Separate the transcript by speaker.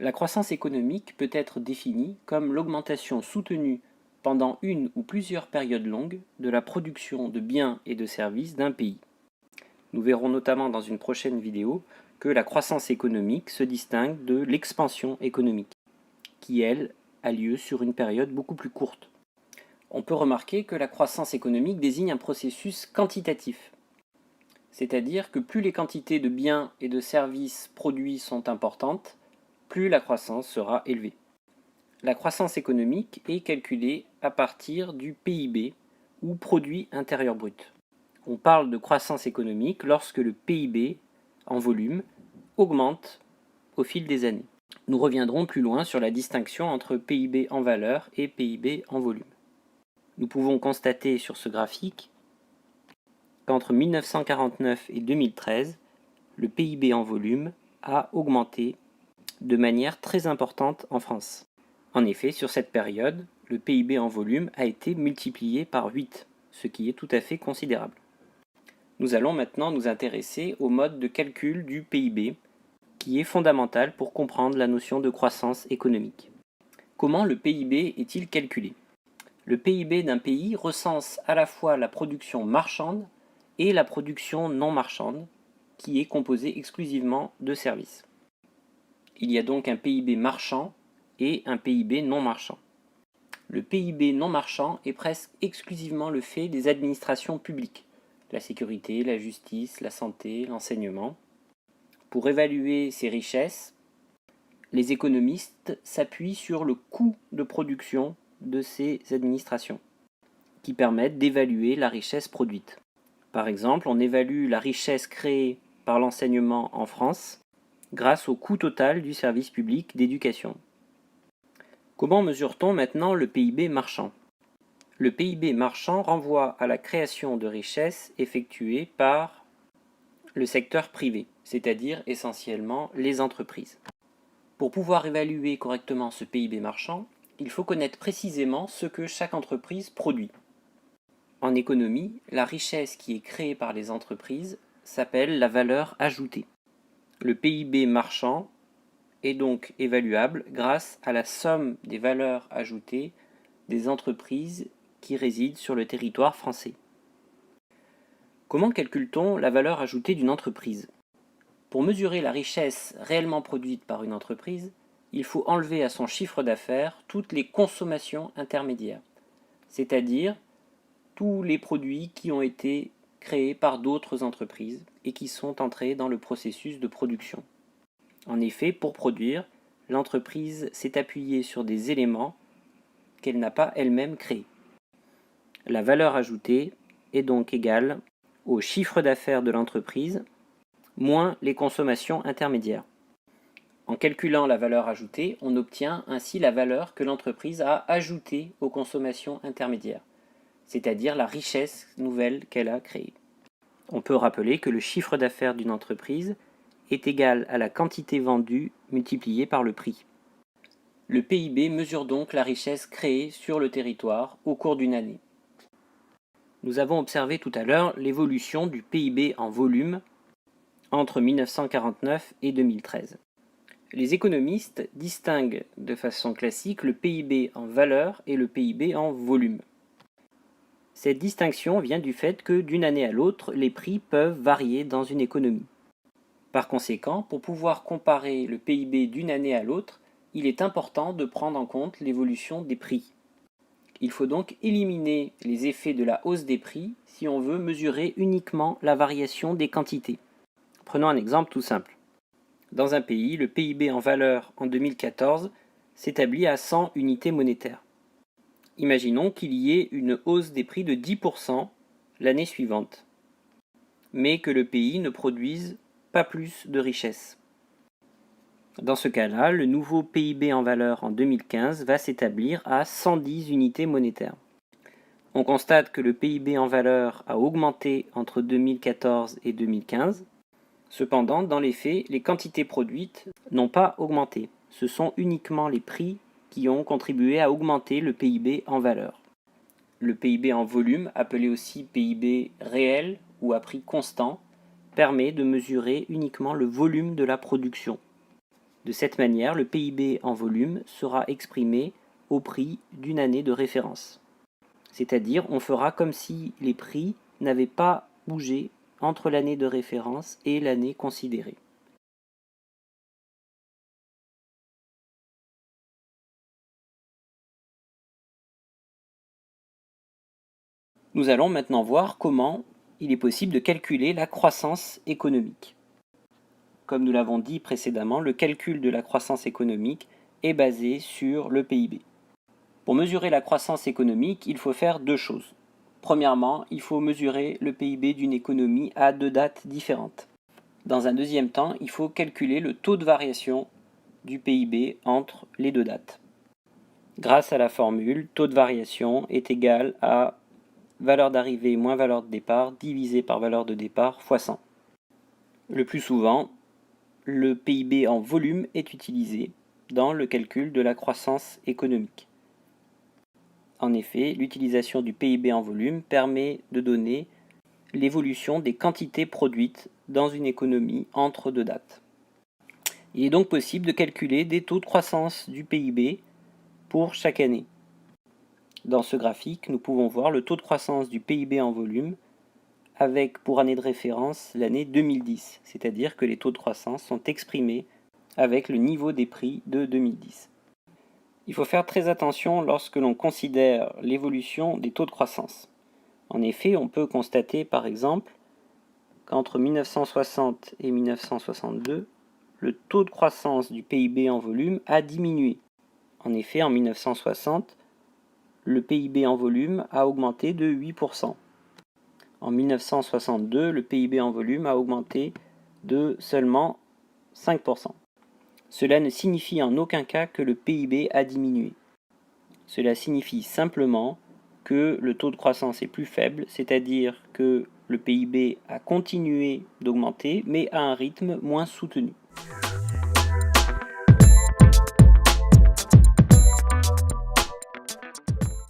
Speaker 1: La croissance économique peut être définie comme l'augmentation soutenue pendant une ou plusieurs périodes longues de la production de biens et de services d'un pays. Nous verrons notamment dans une prochaine vidéo que la croissance économique se distingue de l'expansion économique, qui elle a lieu sur une période beaucoup plus courte. On peut remarquer que la croissance économique désigne un processus quantitatif, c'est-à-dire que plus les quantités de biens et de services produits sont importantes, plus la croissance sera élevée. La croissance économique est calculée à partir du PIB, ou produit intérieur brut. On parle de croissance économique lorsque le PIB, en volume, augmente au fil des années. Nous reviendrons plus loin sur la distinction entre PIB en valeur et PIB en volume. Nous pouvons constater sur ce graphique qu'entre 1949 et 2013, le PIB en volume a augmenté de manière très importante en France. En effet, sur cette période, le PIB en volume a été multiplié par 8, ce qui est tout à fait considérable. Nous allons maintenant nous intéresser au mode de calcul du PIB, qui est fondamental pour comprendre la notion de croissance économique. Comment le PIB est-il calculé? Le PIB d'un pays recense à la fois la production marchande et la production non marchande, qui est composée exclusivement de services. Il y a donc un PIB marchand et un PIB non marchand. Le PIB non marchand est presque exclusivement le fait des administrations publiques, la sécurité, la justice, la santé, l'enseignement. Pour évaluer ces richesses, les économistes s'appuient sur le coût de production de ces administrations, qui permettent d'évaluer la richesse produite. Par exemple, on évalue la richesse créée par l'enseignement en France grâce au coût total du service public d'éducation. Comment mesure-t-on maintenant le PIB marchand? Le PIB marchand renvoie à la création de richesses effectuée par le secteur privé, c'est-à-dire essentiellement les entreprises. Pour pouvoir évaluer correctement ce PIB marchand, il faut connaître précisément ce que chaque entreprise produit. En économie, la richesse qui est créée par les entreprises s'appelle la valeur ajoutée. Le PIB marchand est donc évaluable grâce à la somme des valeurs ajoutées des entreprises qui résident sur le territoire français. Comment calcule-t-on la valeur ajoutée d'une entreprise? Pour mesurer la richesse réellement produite par une entreprise, il faut enlever à son chiffre d'affaires toutes les consommations intermédiaires, c'est-à-dire tous les produits qui ont été créés par d'autres entreprises et qui sont entrés dans le processus de production. En effet, pour produire, l'entreprise s'est appuyée sur des éléments qu'elle n'a pas elle-même créés. La valeur ajoutée est donc égale au chiffre d'affaires de l'entreprise moins les consommations intermédiaires. En calculant la valeur ajoutée, on obtient ainsi la valeur que l'entreprise a ajoutée aux consommations intermédiaires, c'est-à-dire la richesse nouvelle qu'elle a créée. On peut rappeler que le chiffre d'affaires d'une entreprise est égal à la quantité vendue multipliée par le prix. Le PIB mesure donc la richesse créée sur le territoire au cours d'une année. Nous avons observé tout à l'heure l'évolution du PIB en volume entre 1949 et 2013. Les économistes distinguent de façon classique le PIB en valeur et le PIB en volume. Cette distinction vient du fait que d'une année à l'autre, les prix peuvent varier dans une économie. Par conséquent, pour pouvoir comparer le PIB d'une année à l'autre, il est important de prendre en compte l'évolution des prix. Il faut donc éliminer les effets de la hausse des prix si on veut mesurer uniquement la variation des quantités. Prenons un exemple tout simple. Dans un pays, le PIB en valeur en 2014 s'établit à 100 unités monétaires. Imaginons qu'il y ait une hausse des prix de 10% l'année suivante, mais que le pays ne produise pas plus de richesses. Dans ce cas-là, le nouveau PIB en valeur en 2015 va s'établir à 110 unités monétaires. On constate que le PIB en valeur a augmenté entre 2014 et 2015. Cependant, dans les faits, les quantités produites n'ont pas augmenté. Ce sont uniquement les prix qui ont contribué à augmenter le PIB en valeur. Le PIB en volume, appelé aussi PIB réel ou à prix constant, permet de mesurer uniquement le volume de la production. De cette manière, le PIB en volume sera exprimé au prix d'une année de référence. C'est-à-dire, on fera comme si les prix n'avaient pas bougé entre l'année de référence et l'année considérée. Nous allons maintenant voir comment il est possible de calculer la croissance économique. Comme nous l'avons dit précédemment, le calcul de la croissance économique est basé sur le PIB. Pour mesurer la croissance économique, il faut faire deux choses. Premièrement, il faut mesurer le PIB d'une économie à deux dates différentes. Dans un deuxième temps, il faut calculer le taux de variation du PIB entre les deux dates. Grâce à la formule, taux de variation est égal à valeur d'arrivée moins valeur de départ divisé par valeur de départ fois 100. Le plus souvent, le PIB en volume est utilisé dans le calcul de la croissance économique. En effet, l'utilisation du PIB en volume permet de donner l'évolution des quantités produites dans une économie entre deux dates. Il est donc possible de calculer des taux de croissance du PIB pour chaque année. Dans ce graphique, nous pouvons voir le taux de croissance du PIB en volume avec pour année de référence l'année 2010, c'est-à-dire que les taux de croissance sont exprimés avec le niveau des prix de 2010. Il faut faire très attention lorsque l'on considère l'évolution des taux de croissance. En effet, on peut constater par exemple qu'entre 1960 et 1962, le taux de croissance du PIB en volume a diminué. En effet, en 1960, le PIB en volume a augmenté de 8%. En 1962, le PIB en volume a augmenté de seulement 5%. Cela ne signifie en aucun cas que le PIB a diminué. Cela signifie simplement que le taux de croissance est plus faible, c'est-à-dire que le PIB a continué d'augmenter, mais à un rythme moins soutenu.